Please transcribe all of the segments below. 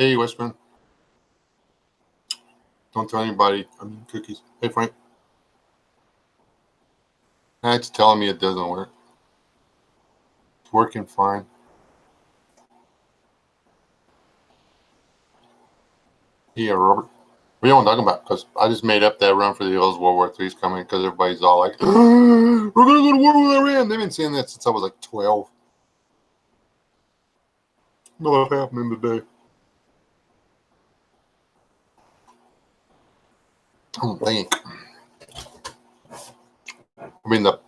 Hey, Westman. Don't tell anybody. I mean, cookies. Hey, Frank. It's telling me it doesn't work. It's working fine. Yeah, Robert. What are you talking about? Because I just made up that Run for the Hills World War III is coming because everybody's all like, we're going to go to war with Iran. They've been saying that since I was like 12. Not happening today. I don't think. I mean, the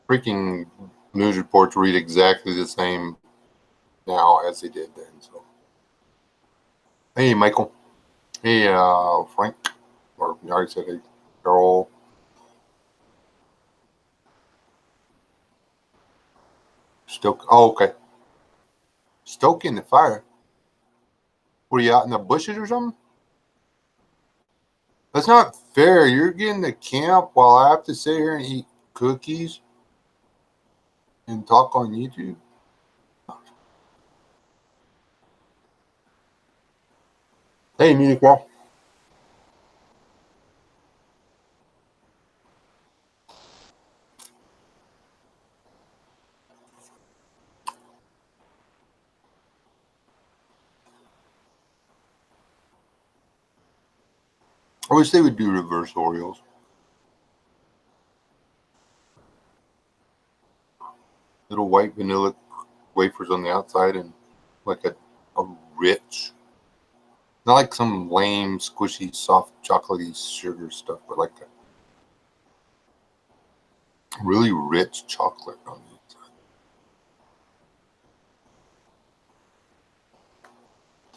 freaking news reports read exactly the same now as they did then. So, hey, Michael. Hey, Frank. Or I already said hey, Carol. Oh, okay. Stoking the fire. Were you out in the bushes or something? That's not fair. You're getting to camp while I have to sit here and eat cookies and talk on YouTube. Hey, Music Wall. I wish they would do reverse Oreos. Little white vanilla wafers on the outside and like a rich, not like some lame, squishy, soft, chocolatey sugar stuff, but like a really rich chocolate on the inside.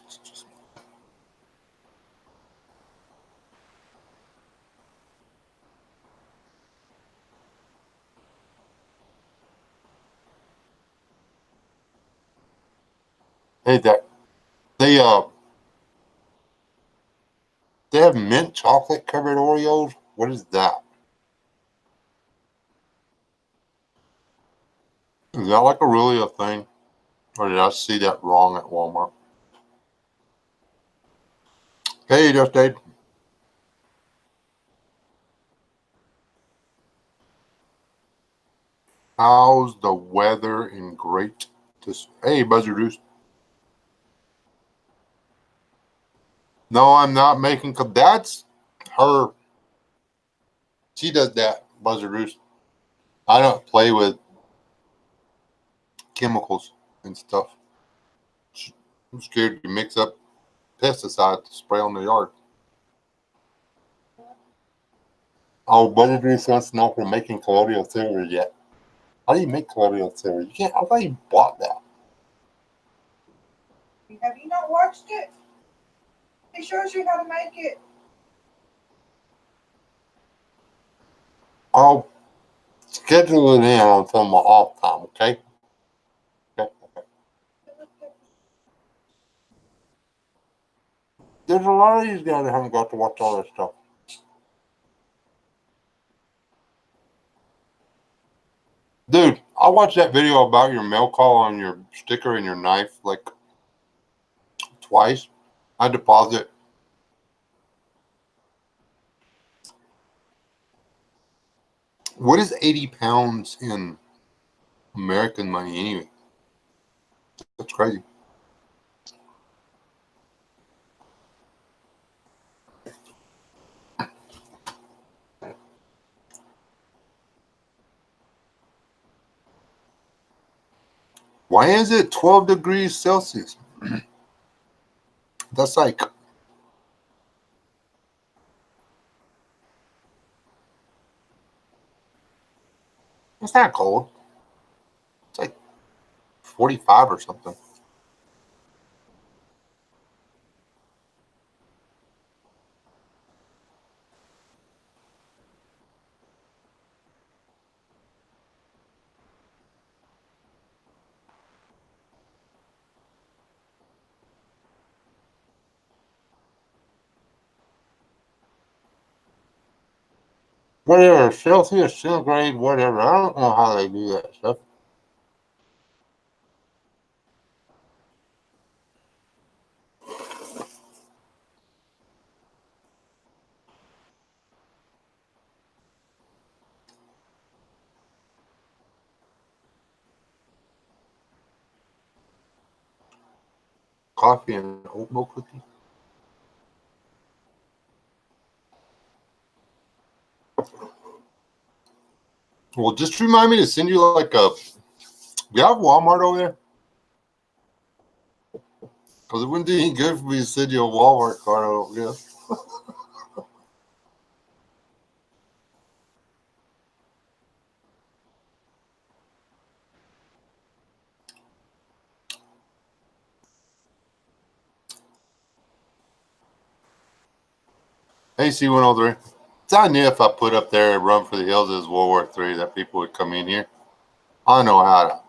It's just, hey, they have mint chocolate covered Oreos. What is that? Is that like really a thing? Or did I see that wrong at Walmart? Hey, Just Dave. How's the weather in Great? Hey, Buzzer Juice. No, I'm not making. That's her. She does that, Buzzer Juice. I don't play with chemicals and stuff. I'm scared to mix up pesticide to spray on the yard. Oh, Buzzer Juice wants to know if we're making colloidal silver yet. How do you make colloidal silver? You can't. I thought you bought that. Have you not watched it? He shows you how to make it. I'll schedule it in on some of my off time, okay? Okay. There's a lot of these guys that haven't got to watch all this stuff. Dude, I watched that video about your mail call on your sticker and your knife like twice. I deposit. What is 80 pounds in American money anyway? That's crazy. Why is it 12 degrees Celsius? That's like, it's not cold. It's like 45 or something. Whatever, Celsius, centigrade, whatever. I don't know how they do that stuff. coffee and oatmeal cookie. Well, just remind me to send you like a. You have Walmart over there? Because it wouldn't do any good for me to send you a Walmart card, I don't guess. Hey, C103. I knew if I put up there Run for the Hills as World War III that people would come in here. I know how to.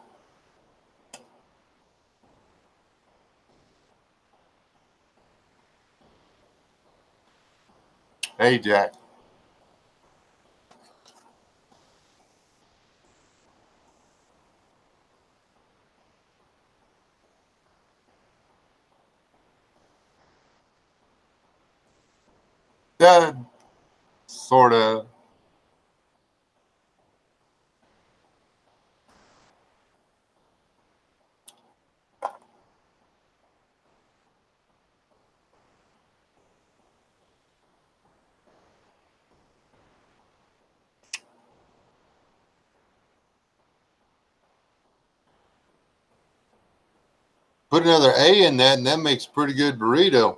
Hey, Jack. That sort of. Put another A in that, and that makes pretty good burrito.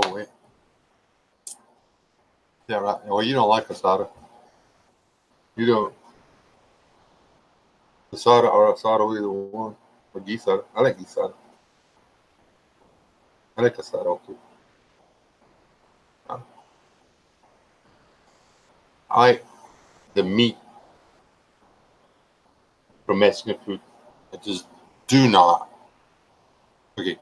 Oh, wait. Yeah, right. Well, you don't like asada. You don't. Asada or asada, either one. Or gisada. I like gisada. I like asada too. I like the meat from Mexican food. I just do not. Okay.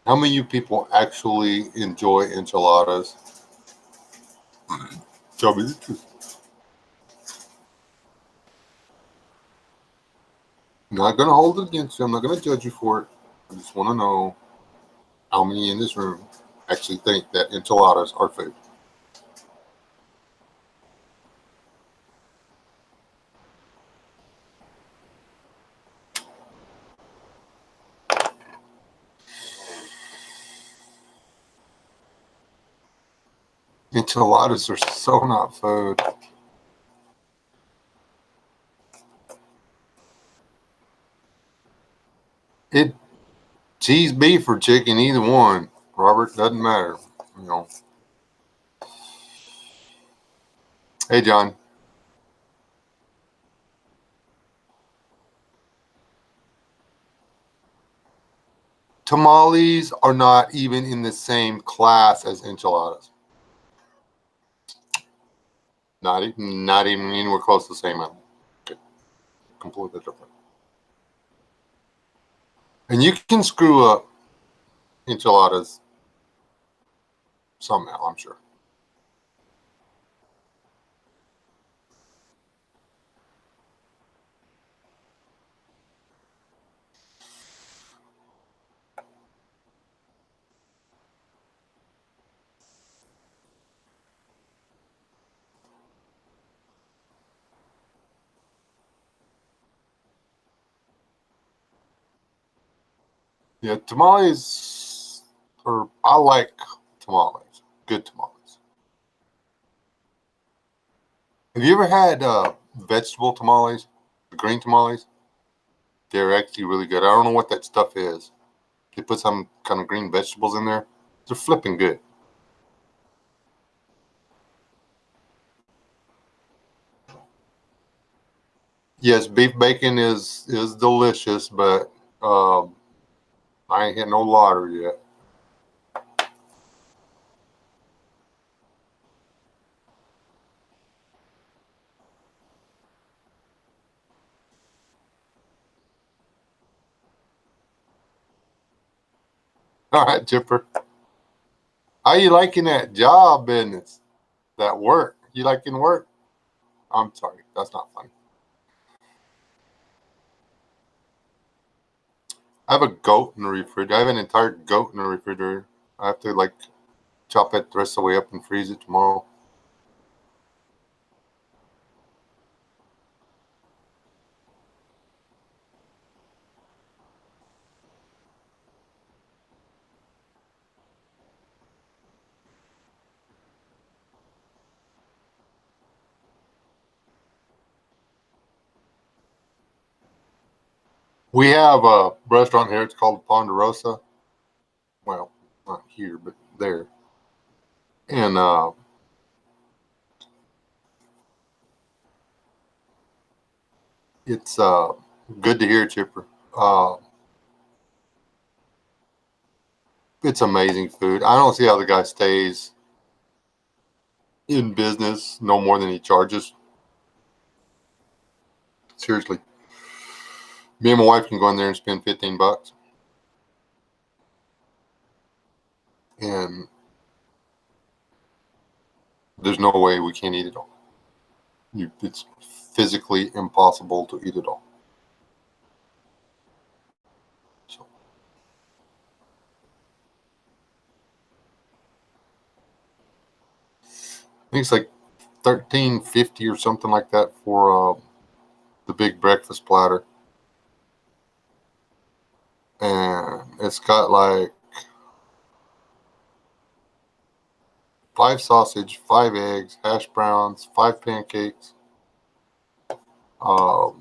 How many of you people actually enjoy enchiladas? Tell me the truth. I'm not going to hold it against you. I'm not going to judge you for it. I just want to know how many in this room actually think that enchiladas are food. Enchiladas are so not food. It cheese, beef, or chicken, either one. Robert, doesn't matter. You know. Hey, John. Tamales are not even in the same class as enchiladas. Not even anywhere close to the same amount. Okay. Completely different. And you can screw up enchiladas somehow, I'm sure. Yeah, tamales are, I like tamales. Good tamales. Have you ever had vegetable tamales? The green tamales? They're actually really good. I don't know what that stuff is. They put some kind of green vegetables in there. They're flipping good. Yes, beef bacon is delicious, but I ain't hit no lottery yet. All right, Chipper. How you liking that job business? That work? You liking work? I'm sorry, that's not funny. I have a goat in the refrigerator. I have an entire goat in the refrigerator. I have to like chop it the rest of the way up and freeze it tomorrow. We have a restaurant here. It's called Ponderosa. Well, not here, but there. And it's good to hear, Chipper. It's amazing food. I don't see how the guy stays in business no more than he charges. Seriously. Me and my wife can go in there and spend $15. And there's no way we can't eat it all. It's physically impossible to eat it all. So. I think it's like $13.50 or something like that for the big breakfast platter. And it's got like 5 sausage, 5 eggs, hash browns, 5 pancakes, 5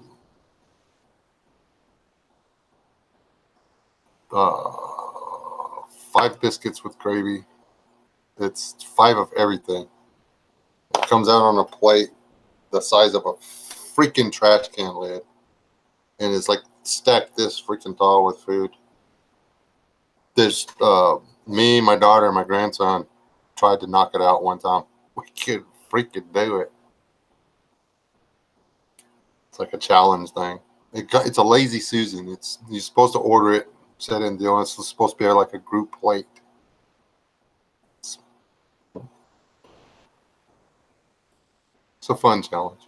biscuits with gravy. It's 5 of everything. It comes out on a plate the size of a freaking trash can lid, and it's like stacked this freaking tall with food. There's me, my daughter, and my grandson tried to knock it out one time. We could freaking do it. It's like a challenge thing. It's a lazy Susan. You're supposed to order it, set it in deal. It's supposed to be like a group plate. It's a fun challenge.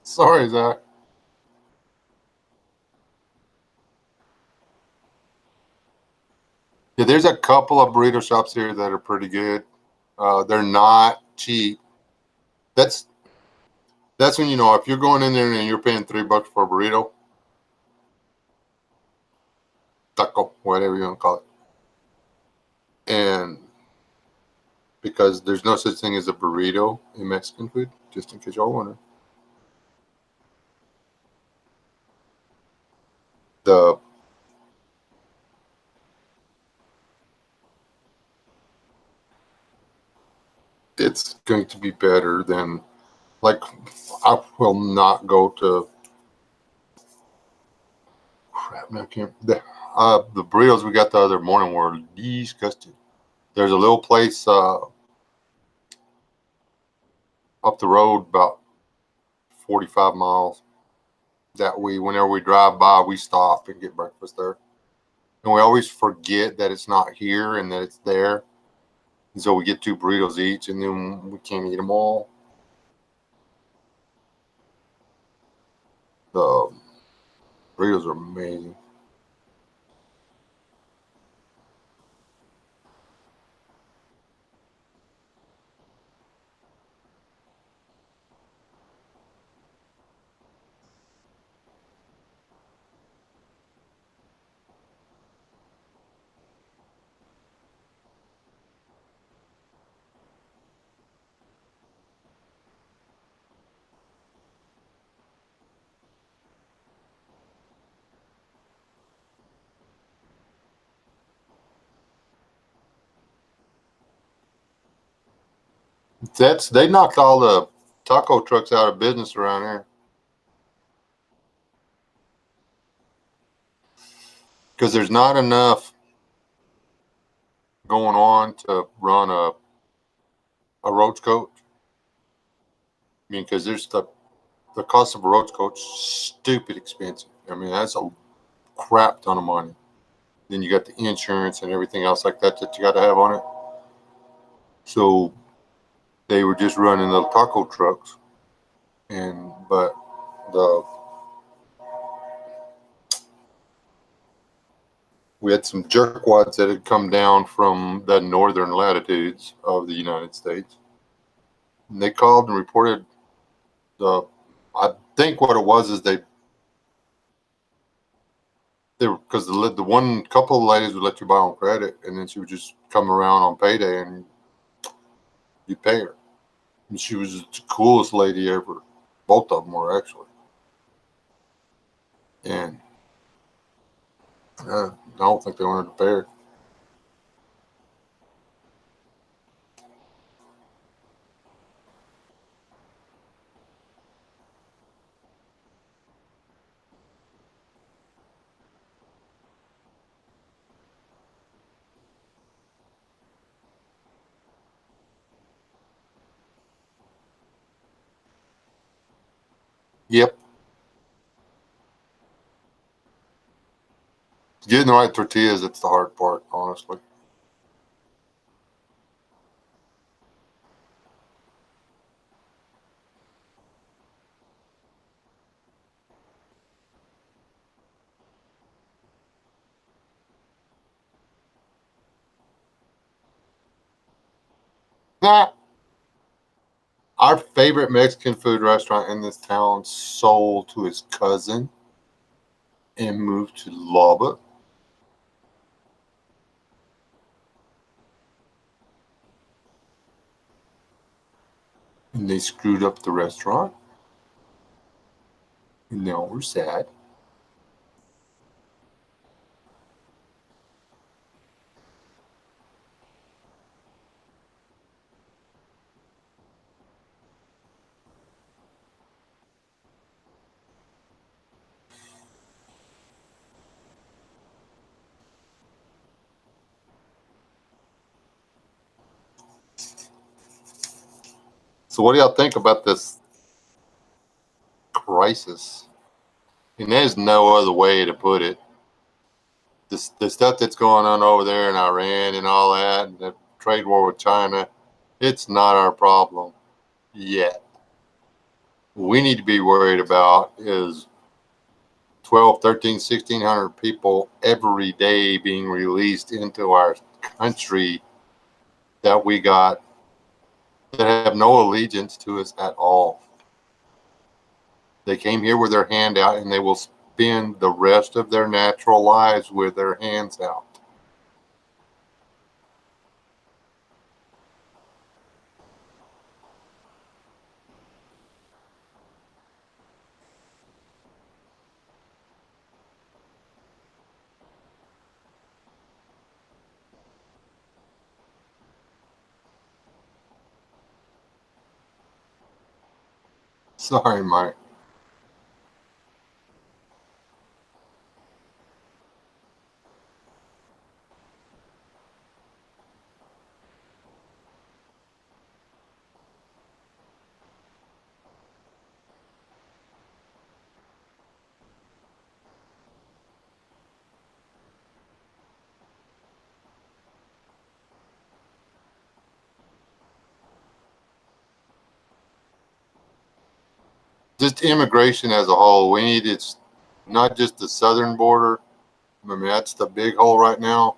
Sorry, Zach. Yeah, there's a couple of burrito shops here that are pretty good. They're not cheap. That's when you know if you're going in there and you're paying $3 for a burrito, taco, whatever you want to call it, and because there's no such thing as a burrito in Mexican food, just in case y'all wonder. It's going to be better than, like, I will not go to, crap, I can't, the burritos we got the other morning were disgusting. There's a little place up the road about 45 miles that whenever we drive by, we stop and get breakfast there. And we always forget that it's not here and that it's there. And so we get 2 burritos each, and then we can't eat them all. The burritos are amazing. They knocked all the taco trucks out of business around here because there's not enough going on to run a roach coach. I mean, because there's the cost of a roach coach stupid expensive. I mean, that's a crap ton of money. Then you got the insurance and everything else like that you got to have on it. So they were just running the taco trucks, but we had some jerkwads that had come down from the northern latitudes of the United States. And they called and reported I think what it was is they were, because the one couple of ladies would let you buy on credit, and then she would just come around on payday and you pay her. And she was the coolest lady ever. Both of them were, actually. And I don't think they wanted to pay her. Yep. Getting the right tortillas, it's the hard part, honestly. Nah. Our favorite Mexican food restaurant in this town sold to his cousin and moved to Lubbock. And they screwed up the restaurant. And now we're sad. So what do y'all think about this crisis? And there's no other way to put it. The stuff that's going on over there in Iran and all that, and the trade war with China, it's not our problem yet. What we need to be worried about is 12, 13, 1,600 people every day being released into our country that we got that have no allegiance to us at all. They came here with their hand out, and they will spend the rest of their natural lives with their hands out. Sorry, Mike. Just immigration as a whole, we need it's not just the southern border. I mean, that's the big hole right now.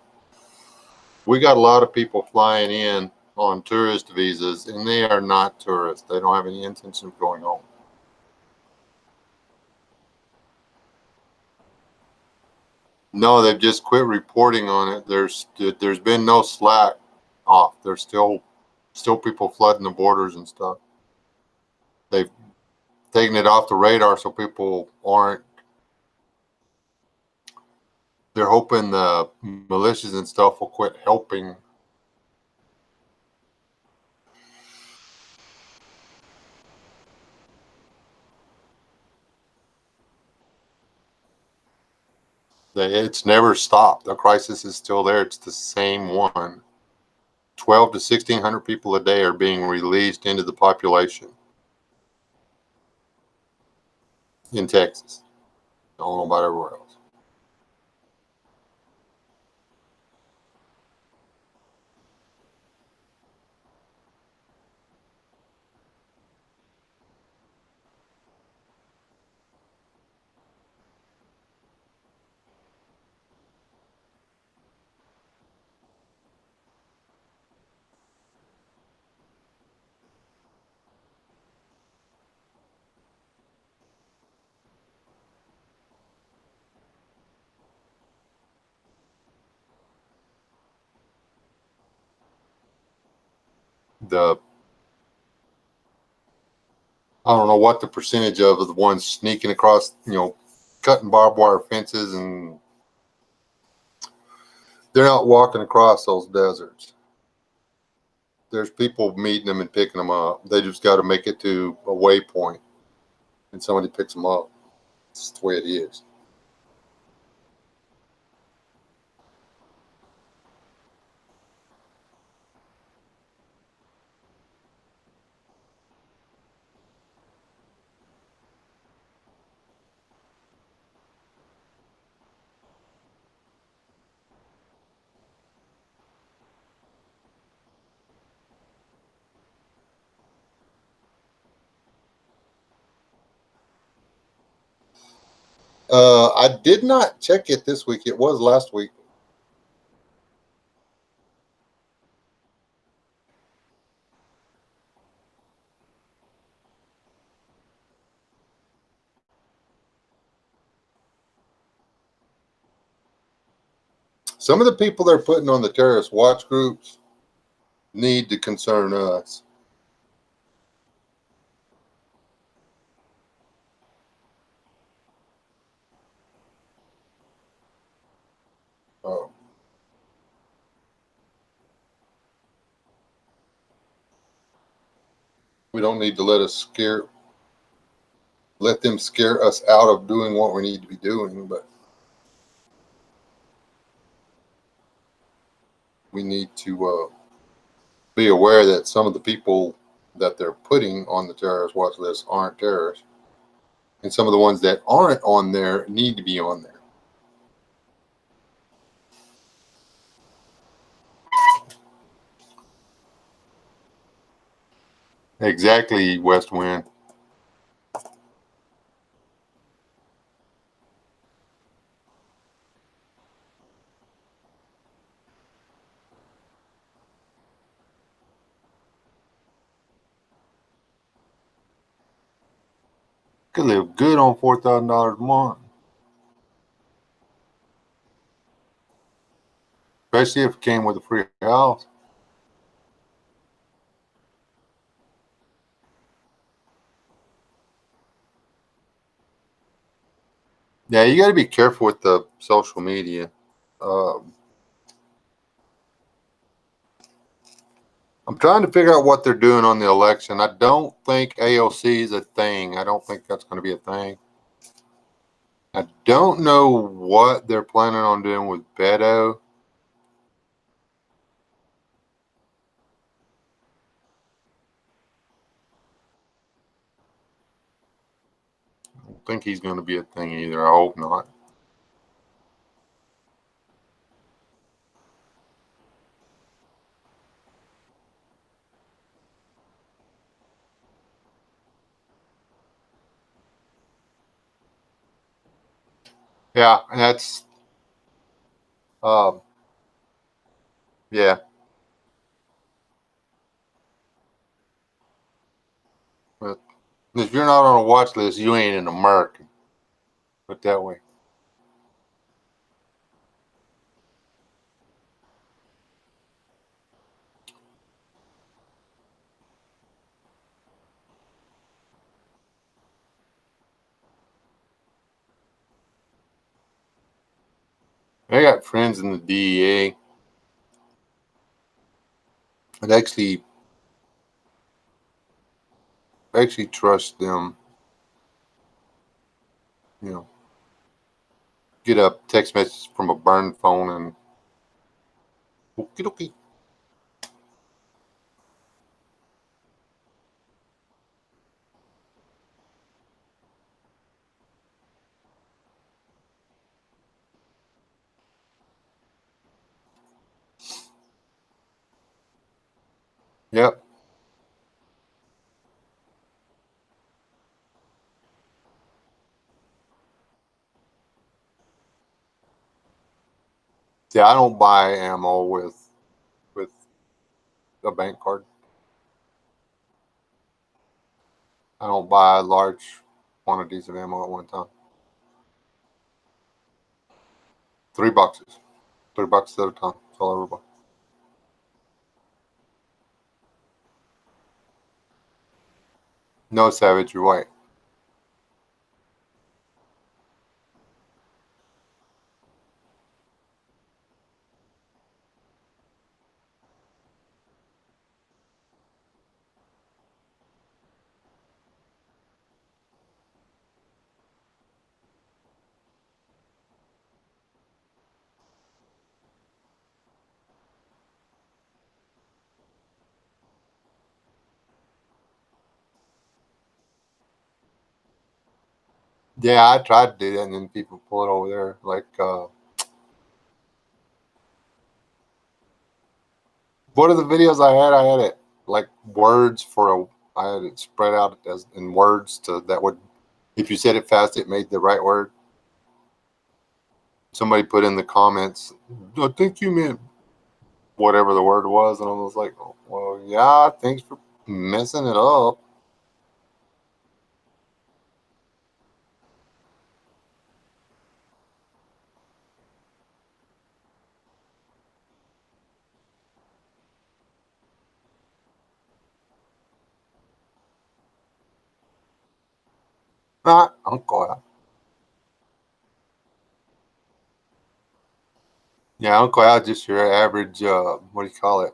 We got a lot of people flying in on tourist visas, and they are not tourists. They don't have any intention of going home. No, they've just quit reporting on it. There's been no slack off. There's still people flooding the borders and stuff. They've taken it off the radar so people aren't. They're hoping the militias and stuff will quit helping. It's never stopped. The crisis is still there. It's the same one. 12 to 1,600 people a day are being released into the population in Texas. I don't know about everywhere else. the I don't know what the percentage of the ones sneaking across, cutting barbed wire fences, and they're not walking across those deserts. There's people meeting them and picking them up. They just got to make it to a waypoint, and somebody picks them up. It's the way it is. I did not check it this week. It was last week. Some of the people they're putting on the terrorist watch groups need to concern us. We don't need to let them scare us out of doing what we need to be doing, but we need to be aware that some of the people that they're putting on the terrorist watch list aren't terrorists, and some of the ones that aren't on there need to be on there. Exactly, West Wind. Could live good on $4,000 a month, especially if it came with a free house. Yeah, you got to be careful with the social media. I'm trying to figure out what they're doing on the election. I don't think AOC is a thing. I don't think that's going to be a thing. I don't know what they're planning on doing with Beto. I don't think he's going to be a thing either. I hope not. Yeah, that's yeah. But if you're not on a watch list, you ain't an American. Put it that way. I got friends in the DEA. I'd actually trust them. You know, get a text message from a burn phone and okie dokie. Yep. Yeah, I don't buy ammo with a bank card. I don't buy large quantities of ammo at one time. 3 boxes. 3 boxes at a time. That's all I ever buy. No, Savage, you're white. Yeah, I tried to do that, and then people pull it over there. Like, what are the videos I had? I had it like words for a. I had it spread out as in words to that would, if you said it fast, it made the right word. Somebody put in the comments, I think you meant whatever the word was, and I was like, well, yeah, thanks for messing it up. Ah, Uncle. Yeah, Uncle Al, just your average, what do you call it?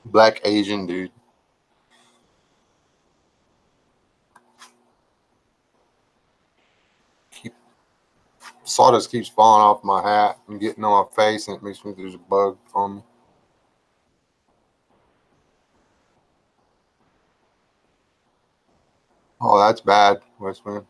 Black Asian dude. Keep, sawdust keeps falling off my hat and getting on my face, and it makes me think there's a bug on me. Oh, that's bad, Westman.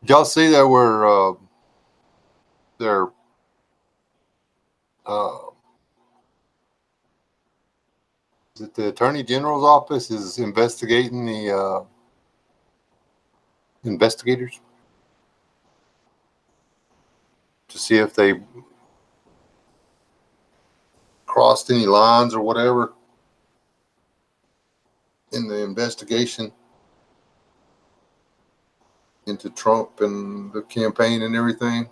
Did y'all see that where their uh, that the Attorney General's office is investigating the investigators to see if they crossed any lines or whatever in the investigation into Trump and the campaign and everything.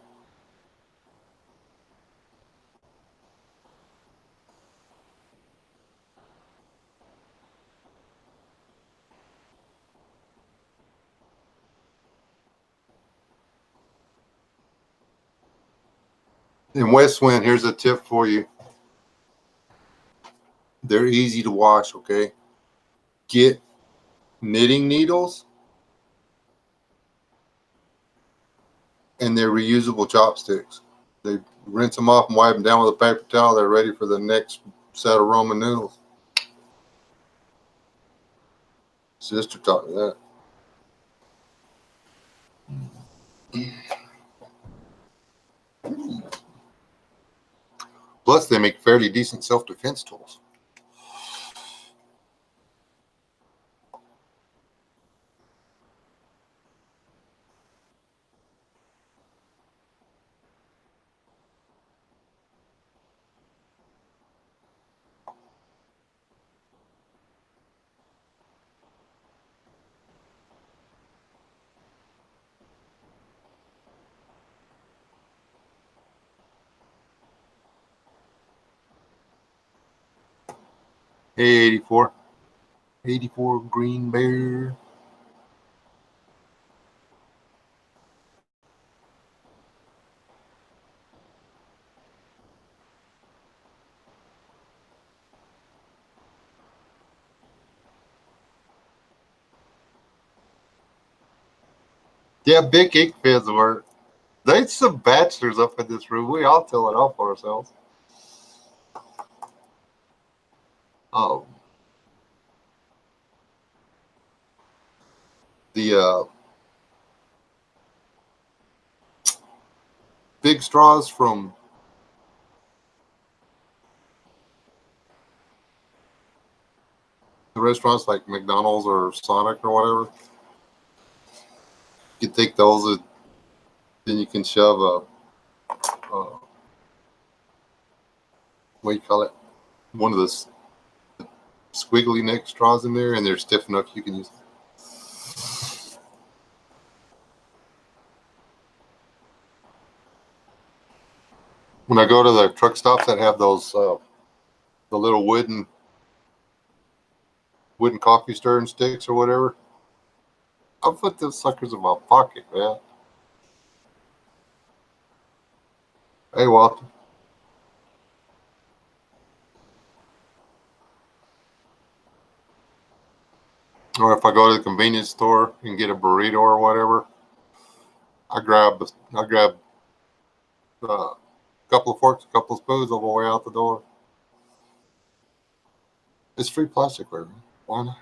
And West Wind, here's a tip for you. They're easy to wash, okay? Get knitting needles and they're reusable chopsticks. They rinse them off and wipe them down with a paper towel. They're ready for the next set of Roman noodles. Sister taught me that. Plus, they make fairly decent self-defense tools. Hey, 84. 84 Green Bear. Yeah, Big Ink Feds were. There's some bachelors up in this room. We all tell it off for ourselves. Oh, the big straws from the restaurants like McDonald's or Sonic or whatever. You take those, and then you can shove a what do you call it? One of those squiggly neck straws in there, and they're stiff enough you can use them. When I go to the truck stops that have those the little wooden coffee stirring sticks or whatever, I'll put those suckers in my pocket, man. Hey, Walter. Or if I go to the convenience store and get a burrito or whatever, I grab a couple of forks, a couple of spoons on the way out the door. It's free plasticware. Why not?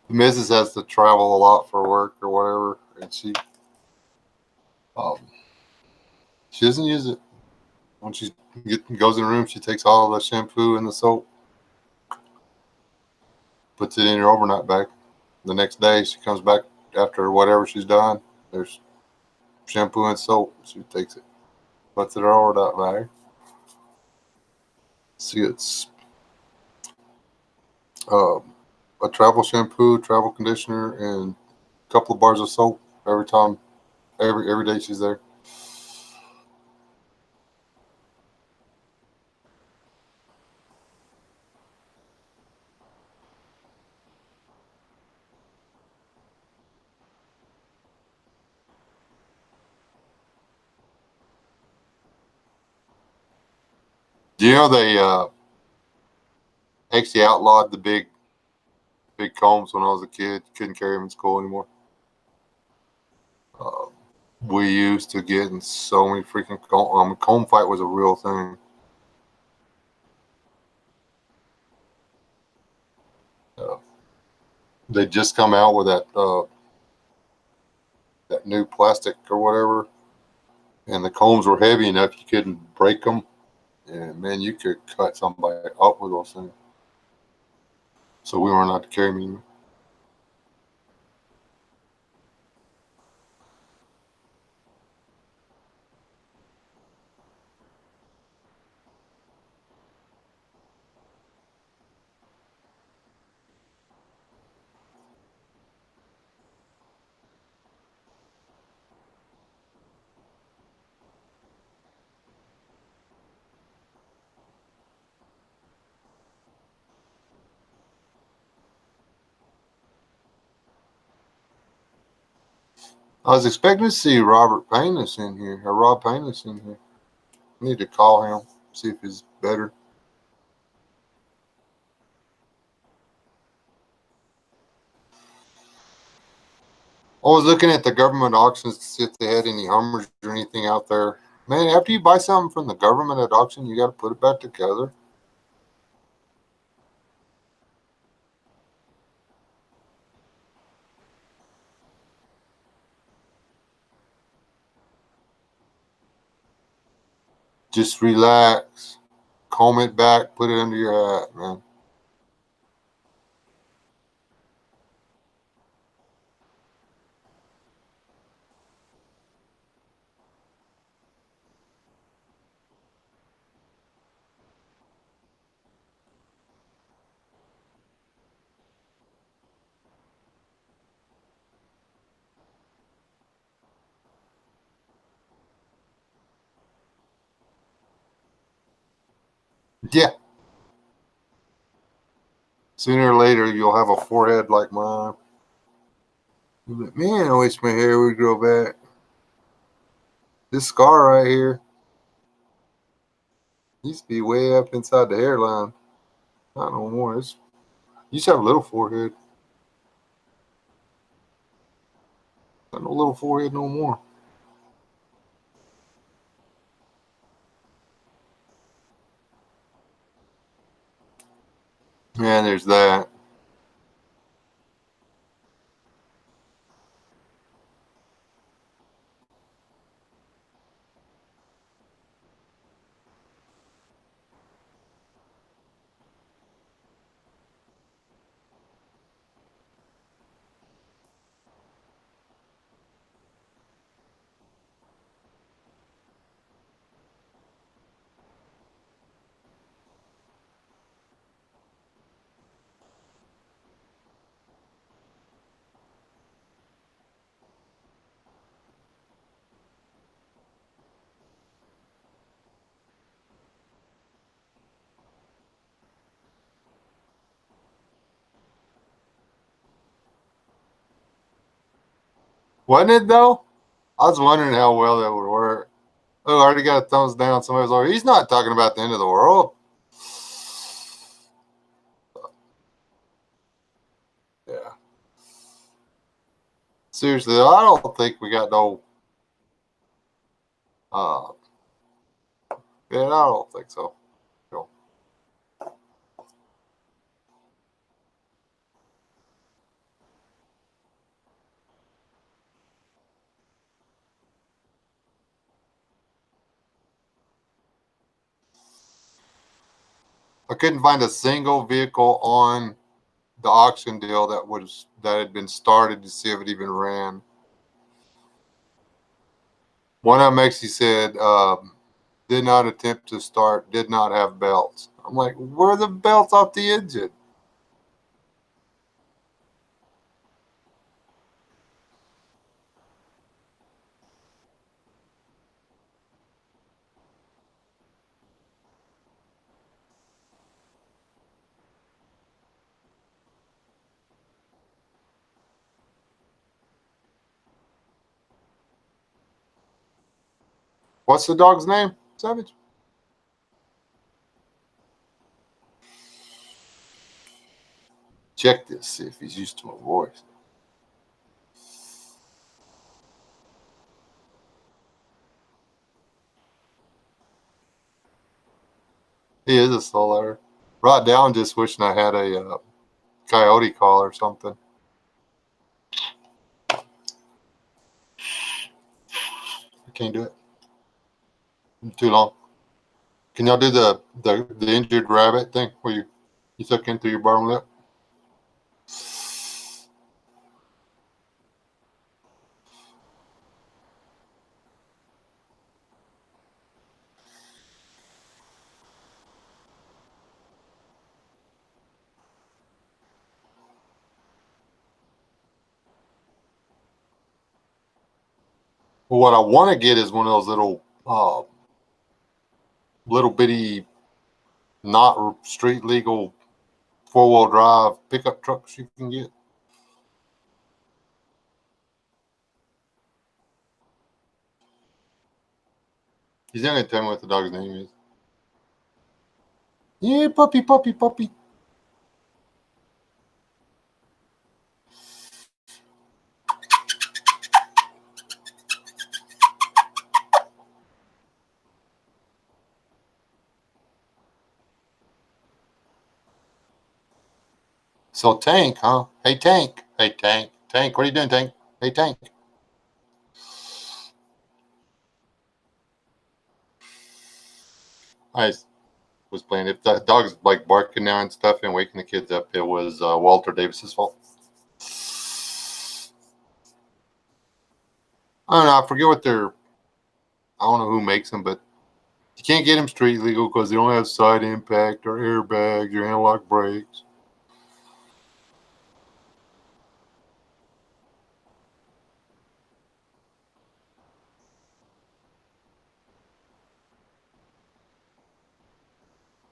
The missus has to travel a lot for work or whatever, and um, she doesn't use it. When she goes in the room, she takes all the shampoo and the soap, puts it in her overnight bag. The next day, she comes back after whatever she's done. There's shampoo and soap. She takes it, puts it in her overnight bag. See, it's a travel shampoo, travel conditioner, and a couple of bars of soap every time, every day she's there. Do you know they actually outlawed the big combs when I was a kid? Couldn't carry them in school anymore. Uh, we used to get in so many freaking comb fight was a real thing. Uh, they just come out with that new plastic or whatever, and the combs were heavy enough you couldn't break them. And man, you could cut somebody up with those things. So we weren't allowed to carry them anymore. I was expecting to see Robert Painless in here, or Rob Painless in here. I need to call him, see if he's better. I was looking at the government auctions to see if they had any Hummers or anything out there. Man, after you buy something from the government at auction, you got to put it back together. Just relax, comb it back, put it under your hat, man. Yeah. Sooner or later, you'll have a forehead like mine. You'll be like, man, I wish my hair would grow back. This scar right here used to be way up inside the hairline. Not no more. It's, you used to have a little forehead. Got no little forehead no more. Yeah, there's that. Wasn't it though? I was wondering how well that would work. Oh, I already got a thumbs down. Somebody's like, he's not talking about the end of the world. Yeah. Seriously, I don't think we got no. Uh, yeah, I don't think so. No. I couldn't find a single vehicle on the auction deal that had been started to see if it even ran. One of them actually said did not attempt to start, did not have belts. I'm like, where are the belts off the engine? What's the dog's name? Savage? Check this, see if he's used to my voice. He is a slow. Right down, just wishing I had a coyote call or something. I can't do it. Too long. Can y'all do the injured rabbit thing where you suck in through your bottom lip? Well, what I want to get is one of those little bitty, not street legal 4-wheel drive pickup trucks you can get. He's not gonna tell me what the dog's name is. Yeah, puppy, puppy, puppy. So Tank, huh? Hey Tank. Hey Tank. Tank, what are you doing, Tank? Hey Tank. I was playing. If the dog's like barking now and stuff and waking the kids up, it was Walter Davis's fault. I don't know. I forget what they're. I don't know who makes them, but you can't get them street legal because they don't have side impact or airbags or anti-lock brakes.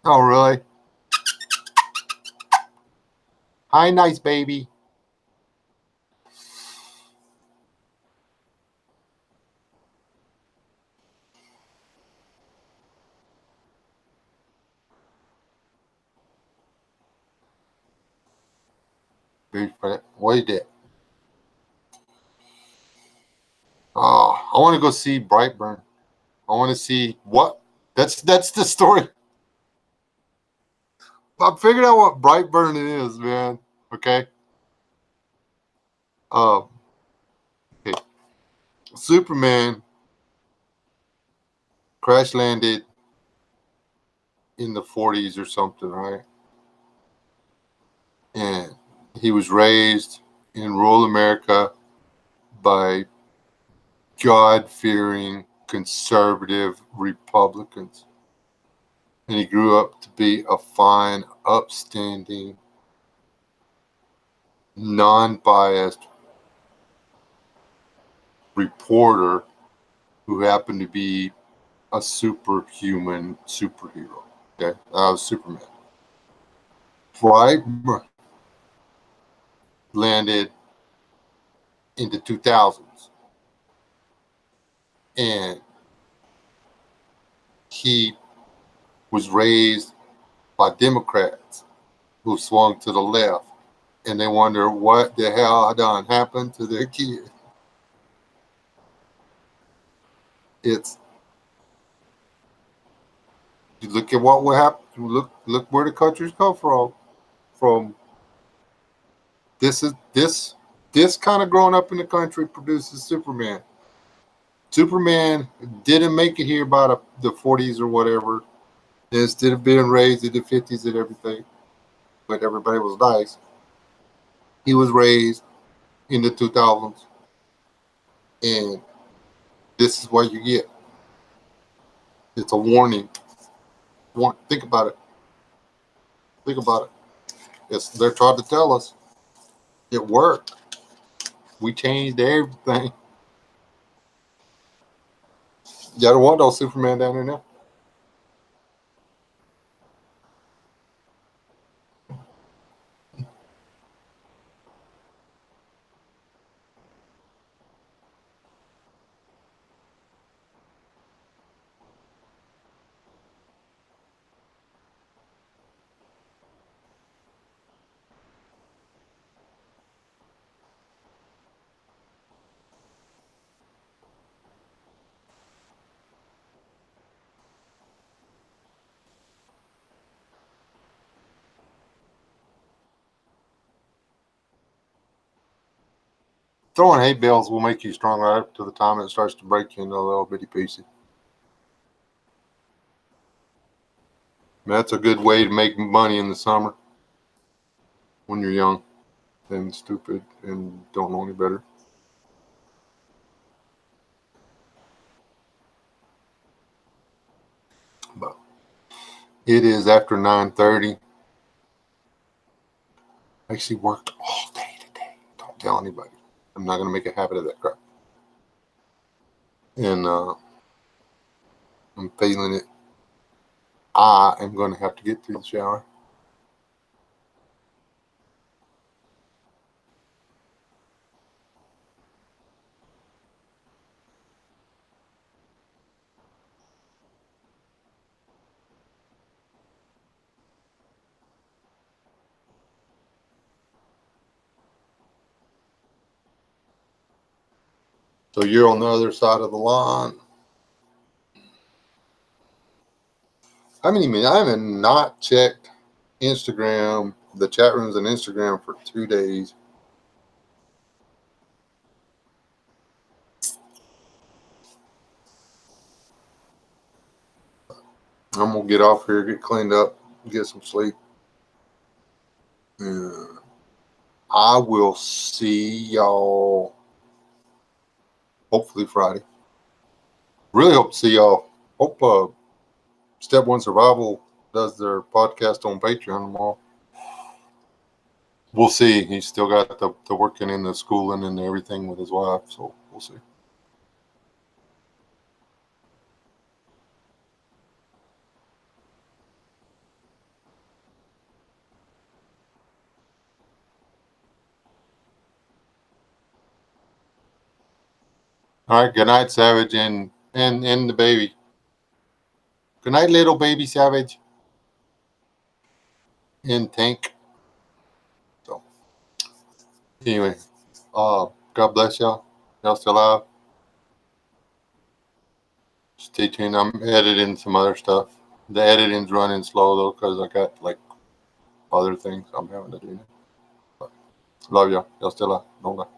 Oh, really? Hi, nice baby. What is that? I want to go see Brightburn. I want to see what. That's the story. I figured out what Brightburn is, man. Okay. Okay. Superman crash landed in the 40s or something, right? And he was raised in rural America by God-fearing conservative Republicans. And he grew up to be a fine, upstanding, non-biased reporter who happened to be a superhuman superhero. Okay, Superman. Brightburn landed in the 2000s, and he was raised by Democrats who swung to the left, and they wonder what the hell done happened to their kid. It's you look at what will happen. Look where the country's come from. From this kind of growing up in the country produces Superman. Superman didn't make it here by the 40s or whatever. Instead of being raised in the 50s and everything, but everybody was nice. He was raised in the 2000s, and this is what you get. It's a warning. Think about it. Think about it. They're trying to tell us it worked. We changed everything. You got one those Superman down there now. Throwing hay bales will make you strong right up to the time it starts to break you into little bitty pieces. That's a good way to make money in the summer when you're young and stupid and don't know any better. But it is after 9:30. I actually worked all day today. Don't tell anybody. I'm not going to make a habit of that crap. And I'm feeling it. I am going to have to get to the shower. So you're on the other side of the line. I haven't not checked Instagram, the chat rooms and Instagram for 2 days. I'm going to get off here, get cleaned up, get some sleep. I will see y'all hopefully Friday. Really hope to see y'all. Hope Step One Survival does their podcast on Patreon tomorrow. We'll see. He's still got the working in the schooling and everything with his wife, so we'll see. All right. Good night, Savage, and the baby. Good night, little baby Savage. And Tank. So anyway, God bless y'all. Y'all still alive. Stay tuned. I'm editing some other stuff. The editing's running slow though because I got like other things I'm having to do. But love y'all. Y'all still out. No.